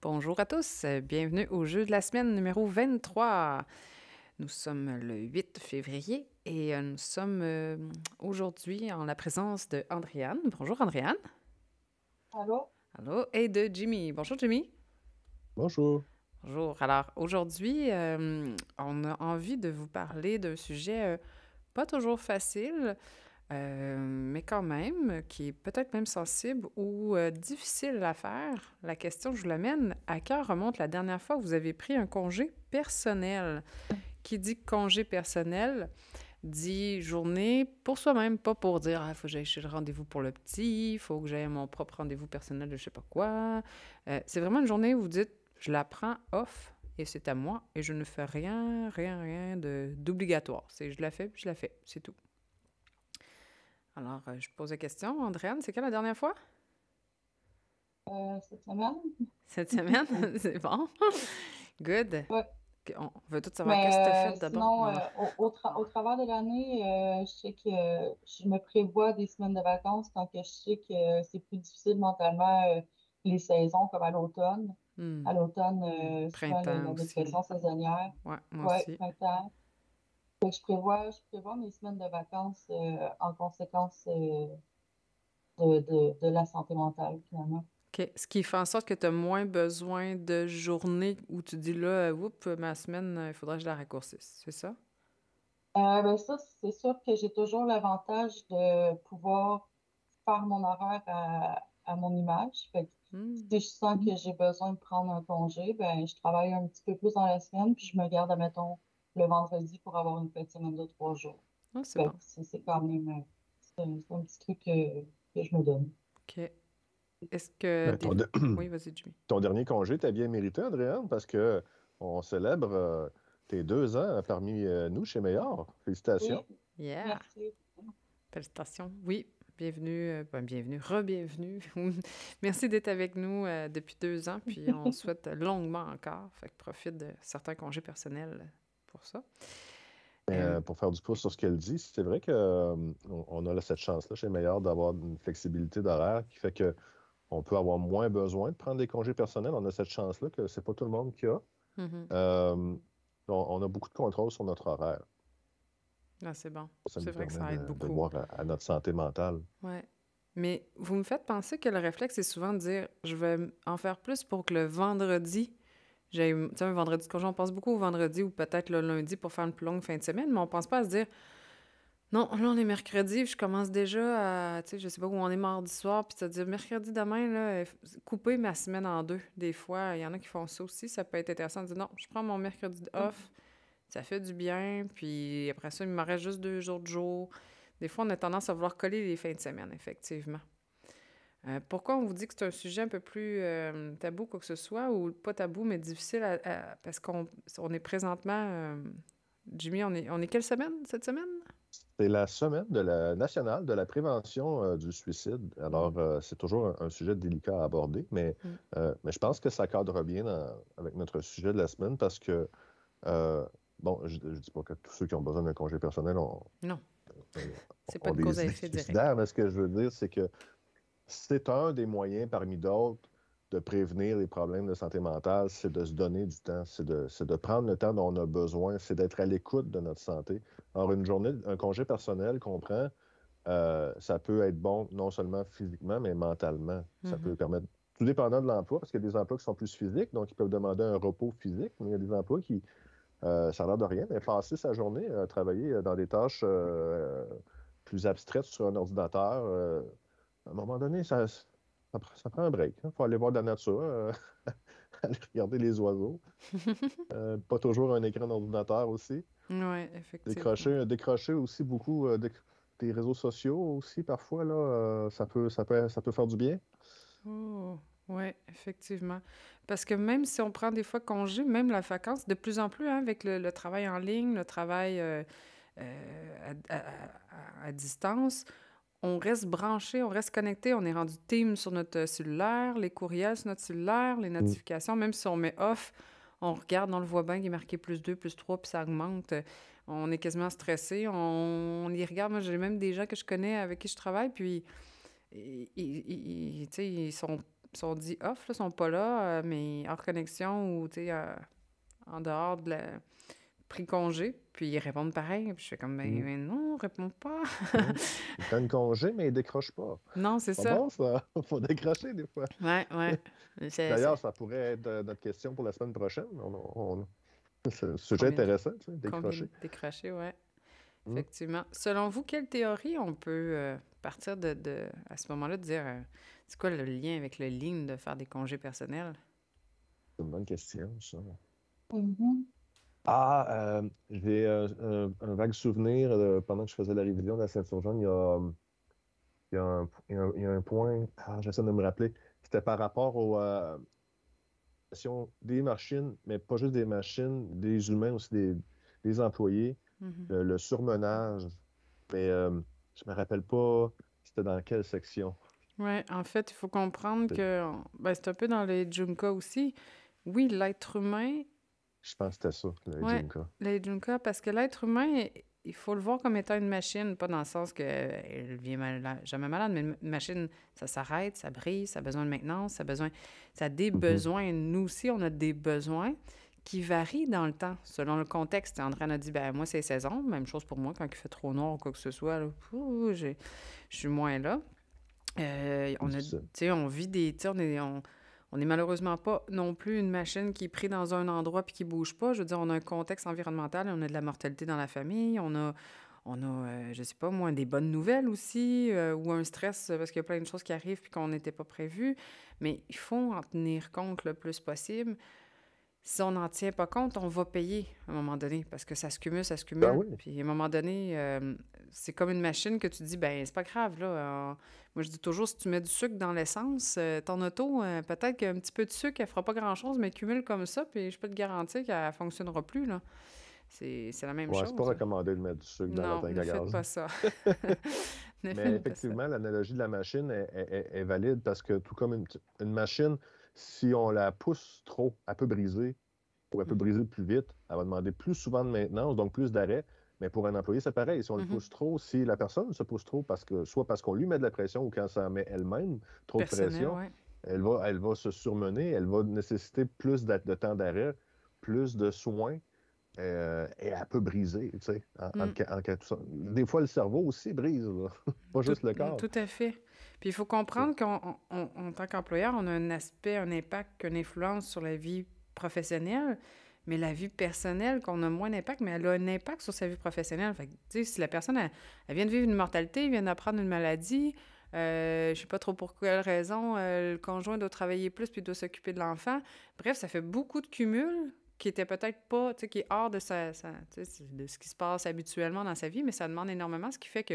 Bonjour à tous, bienvenue au jeu de la semaine numéro 23. Nous sommes le 8 février et nous sommes aujourd'hui en la présence de Andréane. Bonjour Andréane. Allô? Allô. Et de Jimmy. Bonjour Jimmy. Bonjour. Bonjour. Alors aujourd'hui, on a envie de vous parler d'un sujet pas toujours facile, mais quand même, qui est peut-être même sensible ou difficile à faire. La question, je vous l'amène, à quand remonte la dernière fois que vous avez pris un congé personnel? Qui dit congé personnel, dit journée pour soi-même, pas pour dire « Ah, il faut que j'aille chez le rendez-vous pour le petit, il faut que j'aille à mon propre rendez-vous personnel de je sais pas quoi. C'est vraiment une journée où vous dites « Je la prends off et c'est à moi et je ne fais rien d'obligatoire. C'est je la fais, puis je la fais, c'est tout. » Alors, je pose la question. Andréane, c'est quand la dernière fois? Cette semaine? Cette semaine? C'est bon. Good. Ouais. On veut tout savoir. Qu'est-ce que tu as Mais fait de bon? sinon, Non, non. au travers de l'année, je sais que je me prévois des semaines de vacances quand que je sais que c'est plus difficile mentalement les saisons comme à l'automne. Hmm. À l'automne, souvent Printemps la aussi. dépression saisonnière. Ouais, moi Ouais, aussi. printemps. Fait que je prévois mes semaines de vacances en conséquence de la santé mentale, finalement. OK. Ce qui fait en sorte que tu as moins besoin de journées où tu dis là, oups, ma semaine, il faudrait que je la raccourcisse. C'est ça? Ben ça, c'est sûr que j'ai toujours l'avantage de pouvoir faire mon horaire à mon image. Fait que Hmm. si je sens que j'ai besoin de prendre un congé, ben je travaille un petit peu plus dans la semaine, puis je me garde, admettons, le vendredi pour avoir une fin de semaine de 3 jours. Ah, c'est Fait bon. que c'est quand même c'est un petit truc que je me donne. OK. Est-ce que Ben, des... Oui, vas-y, Jimmy. ton dernier congé, t'as bien mérité, Andréane, parce que on célèbre tes 2 ans parmi nous chez Meilleur. Félicitations. Oui, Yeah! merci. Félicitations. Oui, bienvenue, bienvenue, re-bienvenue. Merci d'être avec nous depuis 2 ans, puis on souhaite longuement encore. Fait que profite de certains congés personnels pour ça. Pour faire du pouce sur ce qu'elle dit, c'est vrai que on a cette chance-là chez Meilleur d'avoir une flexibilité d'horaire qui fait que on peut avoir moins besoin de prendre des congés personnels. On a cette chance-là que c'est pas tout le monde qui a. Mhm. Euh, on a beaucoup de contrôle sur notre horaire. Ah, c'est bon. Ça C'est nous vrai que permet ça aide de beaucoup. voir à notre santé mentale. Ouais. Mais vous me faites penser que le réflexe est souvent de dire je vais en faire plus pour que le vendredi, j'ai tu sais, un vendredi de congé, on pense beaucoup au vendredi ou peut-être le lundi pour faire une plus longue fin de semaine, mais on pense pas à se dire non, là on est mercredi, puis je commence déjà à, tu sais, je sais pas où on est mardi soir, puis se dire mercredi demain, là, couper ma semaine en deux. Des fois, il y en a qui font ça aussi, ça peut être intéressant de dire non, je prends mon mercredi off, ça fait du bien, puis après ça, il me reste juste 2 jours de jour. Des fois, on a tendance à vouloir coller les fins de semaine, effectivement. Pourquoi on vous dit que c'est un sujet un peu plus tabou, quoi que ce soit, ou pas tabou, mais difficile parce qu'on est présentement... Jimmy, on est quelle semaine, cette semaine? C'est la semaine de la nationale de la prévention du suicide. Mm. Alors, c'est toujours un sujet délicat à aborder, Mm. mais je pense que ça cadre bien avec notre sujet de la semaine parce que, euh, bon, je ne dis pas que tous ceux qui ont besoin d'un congé personnel Non, ont- c'est pas ont de cause des à idées effet direct. suicidaires, mais ce que je veux dire, c'est que c'est un des moyens parmi d'autres de prévenir les problèmes de santé mentale, c'est de se donner du temps, c'est de prendre le temps dont on a besoin, c'est d'être à l'écoute de notre santé. Alors, une journée, un congé personnel qu'on prend, ça peut être bon non seulement physiquement, mais mentalement. Ça peut Mhm. permettre, tout dépendant de l'emploi, parce qu'il y a des emplois qui sont plus physiques, donc ils peuvent demander un repos physique, mais il y a des emplois qui, ça a l'air de rien, mais passer sa journée à travailler dans des tâches plus abstraites sur un ordinateur, à un moment donné, ça prend un break. Il faut aller voir de la nature, aller regarder les oiseaux. Pas toujours un écran d'ordinateur aussi. Oui, effectivement. Décrocher aussi beaucoup des réseaux sociaux aussi, parfois, là, ça peut faire du bien. Oh, oui, effectivement. Parce que même si on prend des fois congé, même la vacance, de plus en plus, hein, avec le travail en ligne, le travail à distance, on reste branché, on reste connecté, on est rendu team sur notre cellulaire, les courriels sur notre cellulaire, les Mm. notifications, même si on met off, on regarde, on le voit bien, il est marqué +2, +3, puis ça augmente. On est quasiment stressé, on y regarde. Moi, j'ai même des gens que je connais avec qui je travaille, puis tu sais, ils sont sont dits off, là, sont pas là, mais hors connexion ou, tu sais, en dehors de la pris congé, puis ils répondent pareil. Puis je fais comme, Mm. ben non, réponds pas. Non. Ils prennent congé, mais ils décrochent pas. Non, c'est Pas ça. bon, ça. Faut décrocher des fois. Ouais. D'ailleurs, ça pourrait être notre question pour la semaine prochaine. C'est un sujet Combien de, intéressant, tu sais, combien de décrocher. décrochés, ouais. Mm. Effectivement. Selon vous, quelle théorie on peut partir à ce moment-là, de dire, c'est quoi le lien avec le lean de faire des congés personnels? C'est une bonne question, ça. Mhm. J'ai un vague souvenir pendant que je faisais la révision de la Sainte-Urgente, il y a un point, j'essaie de me rappeler, c'était par rapport aux des machines, mais pas juste des machines, des humains aussi, des employés, Mhm. le surmenage, mais je me rappelle pas c'était dans quelle section. Ouais, en fait, il faut comprendre C'est- que ben, c'est un peu dans les Junka aussi. Oui, l'être humain, Je pense que c'était ça, le ouais, Jinka. les Junka, parce que l'être humain, il faut le voir comme étant une machine, pas dans le sens qu'elle vient jamais malade, mais une machine, ça s'arrête, ça brise, ça a besoin de maintenance, ça a des Mhm. besoins. Nous aussi, on a des besoins qui varient dans le temps, selon le contexte. André a dit, ben moi, c'est saison, même chose pour moi, quand il fait trop noir ou quoi que ce soit, là, je suis moins là. C'est On a, tu difficile. sais, on vit des, tu sais, on est malheureusement pas non plus une machine qui est prise dans un endroit puis qui bouge pas. Je veux dire, on a un contexte environnemental, on a de la mortalité dans la famille, je sais pas moi, des bonnes nouvelles aussi, ou un stress parce qu'il y a plein de choses qui arrivent puis qu'on n'était pas prévu. Mais il faut en tenir compte le plus possible. Si on n'en tient pas compte, on va payer à un moment donné parce que ça se cumule, ça se Ben cumule. oui. Puis à un moment donné, c'est comme une machine que tu dis, ben c'est pas grave, là. Moi, je dis toujours, si tu mets du sucre dans l'essence, ton auto, peut-être qu'un petit peu de sucre, elle fera pas grand-chose, mais elle cumule comme ça, puis je peux te garantir qu'elle fonctionnera plus, là. C'est la même Ouais, c'est pas chose. recommandé de mettre du sucre dans la Non, tank ne à faites gaz. pas ça. Ne Mais faites pas ça. effectivement, l'analogie de la machine est valide parce que tout comme une machine, si on la pousse trop, elle peut briser ou elle peut Mhm. briser plus vite. Elle va demander plus souvent de maintenance, donc plus d'arrêt. Mais pour un employé, c'est pareil. Si on le Mhm. pousse trop, si la personne se pousse trop, soit parce qu'on lui met de la pression ou quand ça met elle-même trop de Personnel, pression, ouais. elle va se surmener, elle va nécessiter plus de temps d'arrêt, plus de soins. Et elle peut briser, tu sais, Mm. Des fois, le cerveau aussi brise, là. Pas juste le corps. Tout à fait. Puis il faut comprendre qu'en tant qu'employeur, on a un aspect, un impact, une influence sur la vie professionnelle, mais la vie personnelle, qu'on a moins d'impact, mais elle a un impact sur sa vie professionnelle. Fait que, tu sais, si la personne, elle vient de vivre une mortalité, elle vient d'apprendre une maladie, je sais pas trop pour quelle raison, le conjoint doit travailler plus puis doit s'occuper de l'enfant. Bref, ça fait beaucoup de cumul qui était peut-être pas, tu sais, qui est hors de tu sais, de ce qui se passe habituellement dans sa vie, mais ça demande énormément, ce qui fait que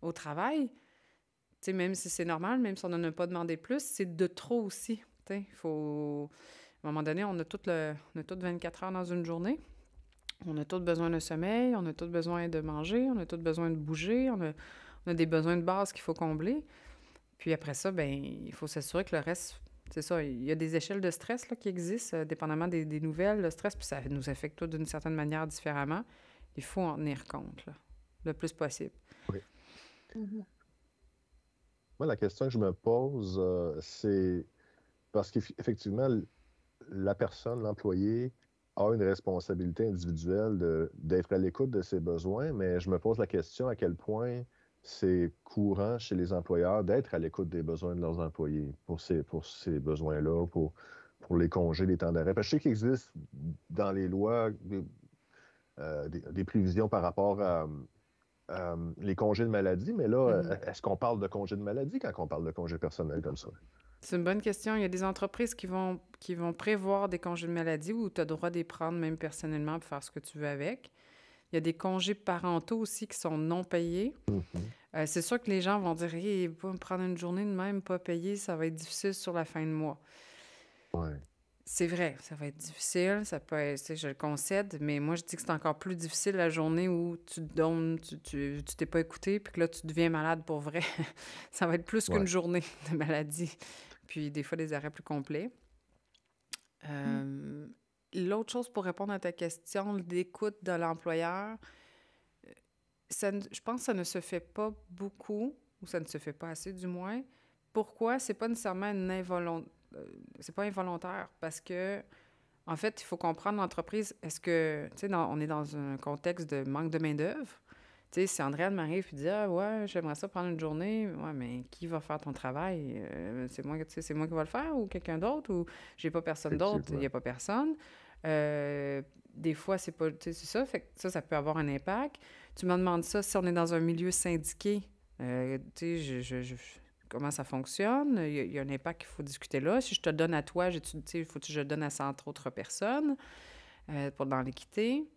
au travail, tu sais, même si c'est normal, même si on n'en a pas demandé plus, c'est de trop aussi. Tu sais, il faut... À un moment donné, on a toutes 24 heures dans une journée. On a tous besoin de sommeil, on a tous besoin de manger, on a tous besoin de bouger, on a des besoins de base qu'il faut combler. Puis après ça, ben il faut s'assurer que le reste... C'est ça, il y a des échelles de stress là, qui existent, dépendamment des nouvelles. Le stress, puis ça nous affecte tous d'une certaine manière différemment. Il faut en tenir compte, là, le plus possible. Oui. Mhm. Moi, la question que je me pose, c'est parce qu'effectivement, la personne, l'employé, a une responsabilité individuelle d'être à l'écoute de ses besoins, mais je me pose la question à quel point c'est courant chez les employeurs d'être à l'écoute des besoins de leurs employés pour ces besoins-là, pour les congés, les temps d'arrêt. Parce que je sais qu'il existe dans les lois des prévisions par rapport à les congés de maladie, mais là, Mhm. est-ce qu'on parle de congés de maladie quand on parle de congés personnels comme ça? C'est une bonne question. Il y a des entreprises qui vont prévoir des congés de maladie où tu as le droit de les prendre même personnellement pour faire ce que tu veux avec. Il y a des congés parentaux aussi qui sont non payés. Mhm. C'est sûr que les gens vont dire, hey, pas me prendre une journée de même pas payée, ça va être difficile sur la fin de mois. Ouais. C'est vrai, ça va être difficile, ça peut être, tu sais, je le concède, mais moi je dis que c'est encore plus difficile la journée où tu te donnes, tu t'es pas écouté, puis que là tu deviens malade pour vrai. Ça va être plus qu'une Ouais. journée de maladie, puis des fois des arrêts plus complets. Euh, L'autre chose pour répondre à ta question, l'écoute de l'employeur, je pense que ça ne se fait pas beaucoup, ou ça ne se fait pas assez du moins, pourquoi c'est pas nécessairement c'est pas involontaire parce que en fait, il faut comprendre l'entreprise. Est-ce que, tu sais, on est dans un contexte de manque de main-d'œuvre. Tu sais, si Andréane m'arrive et dit ah ouais, j'aimerais ça prendre une journée, ouais, mais qui va faire ton travail? C'est moi, tu sais, c'est moi qui va le faire ou quelqu'un d'autre ou j'ai pas personne d'autre, il Effectivement. n'y a pas personne. Des fois, c'est pas, tu sais, c'est ça, fait que ça peut avoir un impact. Tu me demandes ça si on est dans un milieu syndiqué. Tu sais, comment ça fonctionne? Il y a un impact qu'il faut discuter là. Si je te donne à toi, tu sais, il faut que je le donne à 100 autres personnes dans l'équité.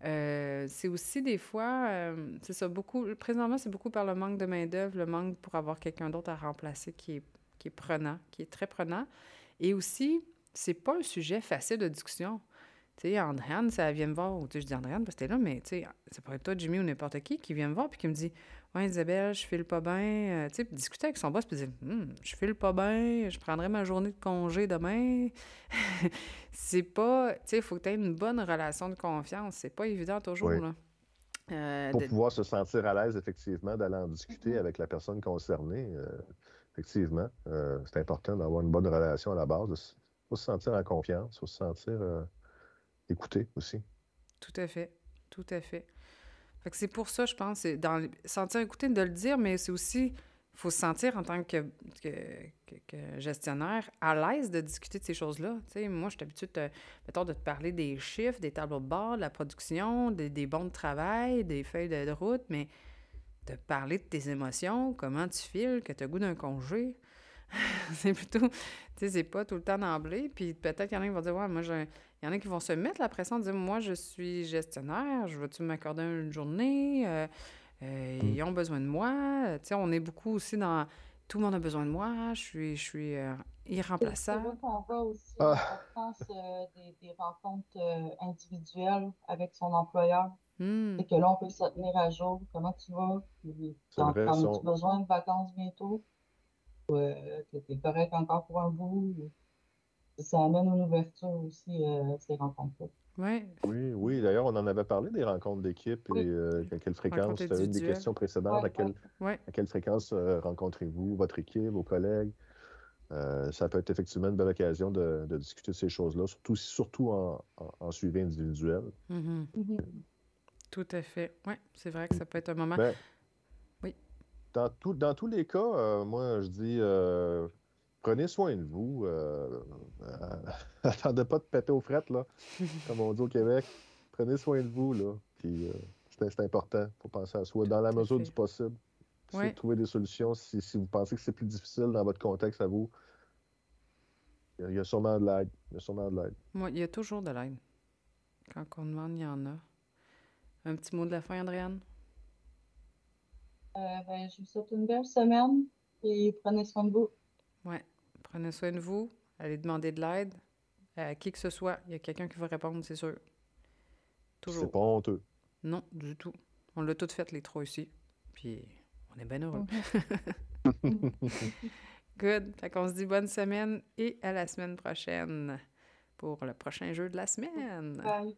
C'est aussi des fois, c'est ça, présentement, c'est beaucoup par le manque de main-d'œuvre, le manque pour avoir quelqu'un d'autre à remplacer qui est prenant, qui est très prenant. Et aussi, c'est pas un sujet facile de discussion. Tu sais, Andréane, ça vient me voir, ou tu sais, je dis Andréane parce que t'es là, mais tu sais, ça pourrait être toi, Jimmy ou n'importe qui vient me voir puis qui me dit ouais, Isabelle, je file pas bien. Tu sais, puis discuter avec son boss puis dire je file pas bien, je prendrai ma journée de congé demain. C'est pas. Tu sais, il faut que tu aies une bonne relation de confiance. C'est pas évident toujours, Oui. là. Pour pouvoir se sentir à l'aise, effectivement, d'aller en discuter avec la personne concernée, effectivement, c'est important d'avoir une bonne relation à la base. Il faut se sentir en confiance, il faut se sentir écouté aussi. Tout à fait. Tout à fait. Fait que c'est pour ça, je pense, c'est sentir écouté de le dire, mais c'est aussi, il faut se sentir en tant que gestionnaire à l'aise de discuter de ces choses-là. Tu sais, moi, je suis habituée, mettons, de te parler des chiffres, des tableaux de bord, de la production, des bons de travail, des feuilles de route, mais de parler de tes émotions, comment tu files, que tu as goût d'un congé, c'est plutôt, tu sais, c'est pas tout le temps d'emblée. Puis peut-être qu'il y en a qui vont dire, ouais, moi, il y en a qui vont se mettre la pression de dire, moi, je suis gestionnaire, je veux-tu m'accorder une journée? Ils ont besoin de moi. Tu sais, on est beaucoup aussi dans, tout le monde a besoin de moi, je suis C'est irremplaçable. vrai qu'on voit aussi Ah, l'importance des rencontres individuelles avec son employeur. Hmm, C'est que là, on peut se tenir à jour. Comment tu vas? c'est vrai, T'en as-tu besoin de vacances bientôt? T'es correct encore pour un bout? Ça amène une ouverture aussi, ces rencontres-là. ouais, oui, oui. D'ailleurs, on en avait parlé des rencontres d'équipe et Oui, à quelle rencontre fréquence, c'était une des individuelle. questions précédentes, ouais, ouais. Ouais, à quelle fréquence rencontrez-vous votre équipe, vos collègues? Ça peut être effectivement une belle occasion de discuter de ces choses-là, surtout en suivi individuel. mhm, Mhm. tout à fait. Ouais, c'est vrai que ça peut être un moment. Mais Oui. dans tous les cas, moi, je dis, prenez soin de vous. Attendez pas de péter aux frettes, là, comme on dit au Québec. Prenez soin de vous, là. Puis, c'est important. Il faut penser à soi dans la Tout à mesure du fait. possible. Essayez de Ouais, trouver des solutions si vous pensez que c'est plus difficile dans votre contexte à vous. Il y a sûrement de l'aide. Il y a sûrement de l'aide. moi, il y a toujours de l'aide. Quand on demande, il y en a. Un petit mot de la fin, Andréane? Je vous souhaite une belle semaine et prenez soin de vous. Ouais. Prenez soin de vous. Allez demander de l'aide à qui que ce soit. Il y a quelqu'un qui va répondre, c'est sûr. C'est Toujours. pas honteux. Non, du tout. On l'a toutes fait, les trois ici. Puis, on est bien heureux. Mhm. Good. Fait qu'on se dit bonne semaine et à la semaine prochaine pour le prochain jeu de la semaine. Bye.